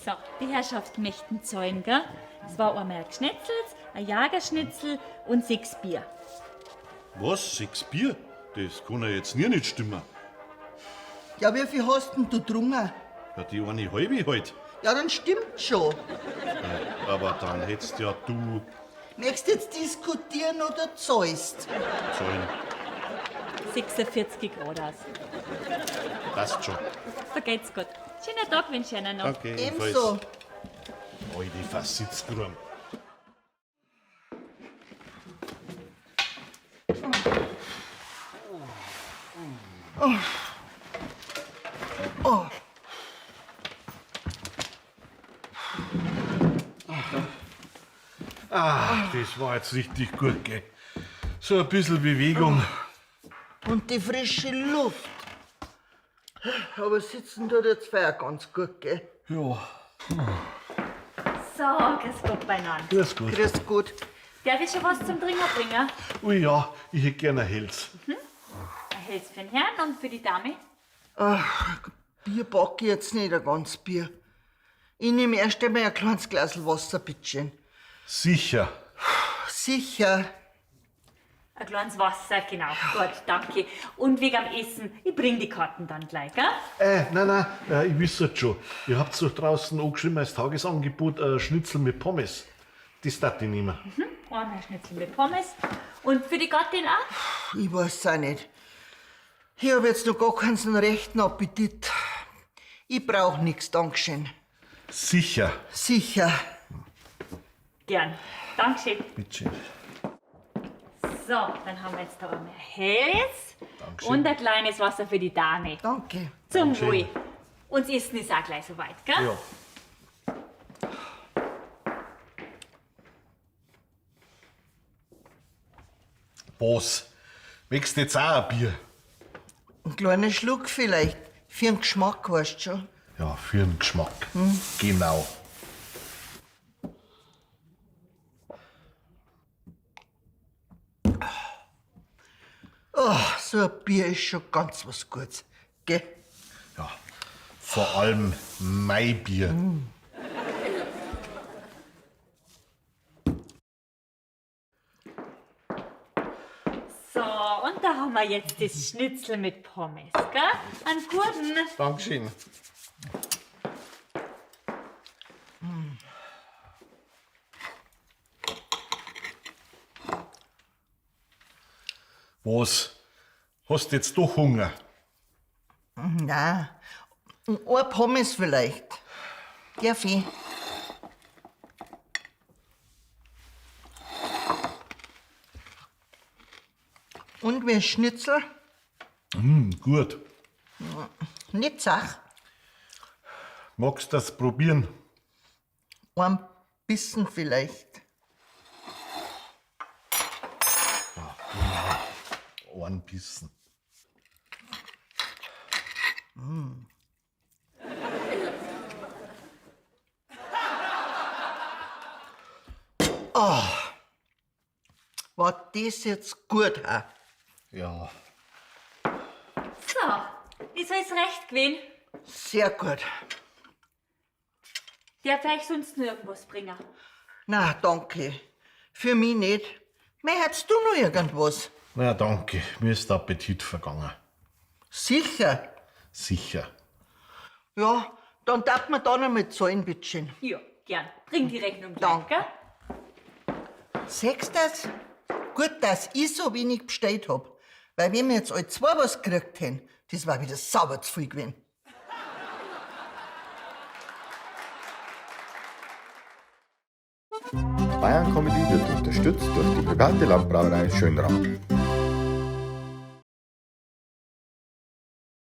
So, die Herrschaften möchten zahlen, gell? Es war einmal ein Gschnetzels, ein Jagerschnitzel und 6 Bier. Was? 6 Bier? Das kann ja jetzt nie nicht stimmen. Ja, wie viel hast denn du getrunken? Ja, die eine halbe halt. Ja, dann stimmt schon. Aber dann hättest ja du Möchtest jetzt diskutieren oder zahlst? zahlen. 46 Grad aus. Passt schon. Vergeht's gut. Schönen Tag wünsche ich Ihnen noch. Danke, Ebenso. Alte Fassitzgrum. Das war jetzt richtig gut, gell? So ein bisschen Bewegung. Und die frische Luft. Aber sitzen tut jetzt Feier ganz gut, gell? Ja, So, grüß Gott beieinander. das ist gut. Grüß gut. Darf ich schon was zum Trinken bringen? Oh ja, ich hätte gerne ein Hels. Ein Hels für den Herrn und für die Dame. Bier back ich jetzt nicht, ein ganz Bier. Ich nehme erst einmal ein kleines Glas Wasser, bitteschön. Sicher. Sicher. Ein kleines Wasser, genau. Gut, danke. Und wegen am Essen, ich bring die Karten dann gleich, gell? Nein, ich wisst es schon. Ihr habt doch draußen angeschrieben als Tagesangebot Schnitzel mit Pommes. Das darf ich nehmen. Einmal Schnitzel mit Pommes. Und für die Gattin auch? Ich weiß auch nicht. Ich hab jetzt noch gar keinen so einen rechten Appetit. Ich brauch nix, Dankeschön. Sicher. Sicher. Gern. Dankeschön. Bitte. So, dann haben wir jetzt da einmal Hels Dankeschön. und ein kleines Wasser für die Dame. Danke. Zum Dankeschön. Wohl. Und das Essen ist auch gleich soweit, gell? Ja. Was? Wächst jetzt auch ein Bier? Ein kleiner Schluck vielleicht. Für den Geschmack, weißt du schon. Ja, für den Geschmack. Genau. Oh, so ein Bier ist schon ganz was Gutes. Gell? Ja. Vor allem Maibier. So, und da haben wir jetzt das Schnitzel mit Pommes, gell? Einen guten. Dankeschön. Was? Hast jetzt doch Hunger? Nein. Ein Pommes vielleicht. Darf ich? Und wie ein Schnitzel? Gut. Nicht Sach. Magst du das probieren? Ein Bissen vielleicht. Ein Bissen. War das jetzt gut, ha? Ja. So, ist alles recht gewesen? Sehr gut. Darf ich sonst noch irgendwas bringen? Na, danke. Für mich nicht. Hättest du noch irgendwas? Na danke, mir ist der Appetit vergangen. Sicher. Sicher. Ja, dann darf man da noch mal zahlen, bitteschön. Ja, gern. Bring die Rechnung gleich, Danke. gell? Siehst du das? Gut, dass ich so wenig bestellt hab. Weil wenn wir jetzt alle zwei was gekriegt hätten, das war wieder sauber zu viel gewesen. Bayern Comedy wird unterstützt durch die private Landbrauerei Schönraum.